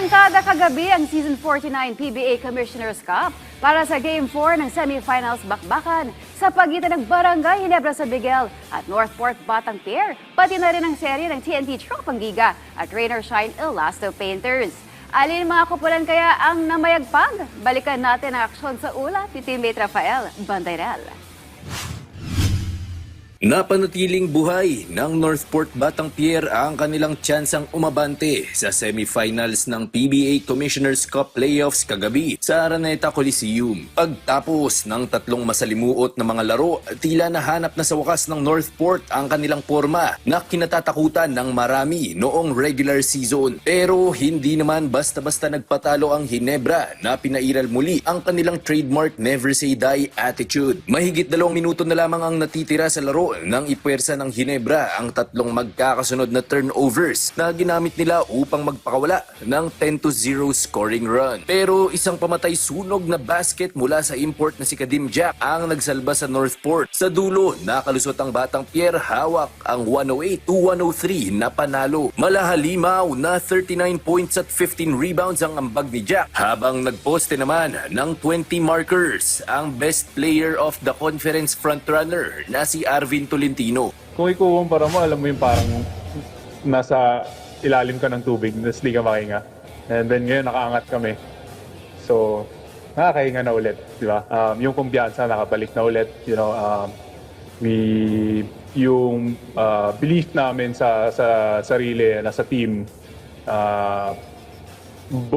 Arangkada kagabi ang Season 49 PBA Commissioner's Cup para sa Game 4 ng semifinals bakbakan sa pagitan ng Barangay Ginebra San Miguel at Northport Batang Pier, pati na rin ang serye ng TNT Tropang Giga at Rain or Shine Elasto Painters. Alin mga kupulan kaya ang namayagpag? Balikan natin ang aksyon sa ulat ni Teammate Rafael Bandayrel. Napanatiling buhay ng Northport Batang Pier ang kanilang tsansang umabante sa semifinals ng PBA Commissioner's Cup Playoffs kagabi sa Araneta Coliseum. Pagtapos ng tatlong masalimuot na mga laro, tila nahanap na sa wakas ng Northport ang kanilang forma na kinatatakutan ng marami noong regular season. Pero hindi naman basta-basta nagpatalo ang Ginebra na pinairal muli ang kanilang trademark never say die attitude. Mahigit 2 minuto na lamang ang natitira sa laro nang ipuwersa ng Ginebra ang tatlong magkakasunod na turnovers na ginamit nila upang magpakawala ng 10-0 scoring run. Pero isang pamatay sunog na basket mula sa import na si Kadim Jack ang nagsalba sa Northport. Sa dulo, nakalusot ang Batang Pier, hawak ang 108-103 na panalo. Malahalimaw na 39 points at 15 rebounds ang ambag ni Jack, habang nagposte naman ng 20 markers ang best player of the conference frontrunner na si Arvin Tolentino. Kung ikukumpara mo, alam mo yung parang nasa ilalim ka ng tubig, nas di ka makahinga. And then ngayon nakaangat kami. So, nakakahinga na ulit, di ba? Yung kumpiyansa nakabalik na ulit, you know, yung belief namin sa sarili, sa team,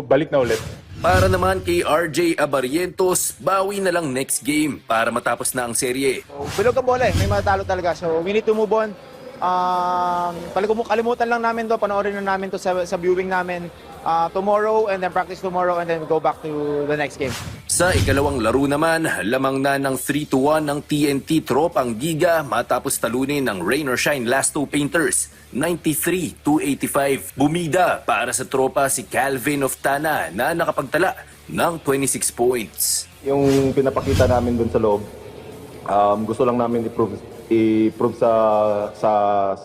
balik na ulit. Para naman kay RJ Abarientos, bawi na lang next game para matapos na ang serye. Bilog ang bola eh, may matalo talaga. So we need to move on. Kalimutan lang namin to, panoorin na namin to sa viewing namin tomorrow, and then practice tomorrow, and then go back to the next game. Sa ikalawang laro naman, lamang na ng 3-1 ng TNT Tropang Giga matapos talunin ng Rain or Shine Elasto Painters 93-85. Bumida para sa tropa si Calvin Oftana na nakapagtala ng 26 points. Yung pinapakita namin dun sa loob, gusto lang namin i-prove sa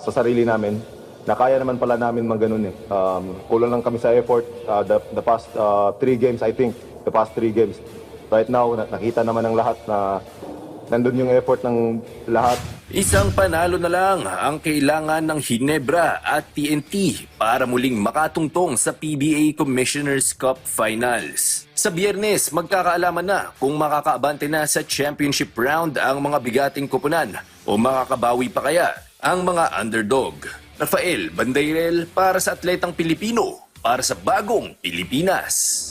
sarili namin na kaya naman pala namin maganon eh. Kulang lang kami sa effort. The past 3 games, I think, the past 3 games. Right now, nakita naman ng lahat na nandun yung effort ng lahat. Isang panalo na lang ang kailangan ng Ginebra at TNT para muling makatungtong sa PBA Commissioner's Cup Finals. Sa Biyernes, magkakaalaman na kung makakaabante na sa championship round ang mga bigating koponan o makakabawi pa kaya ang mga underdog. Rafael Bandayrel para sa Atletang Pilipino, para sa Bagong Pilipinas.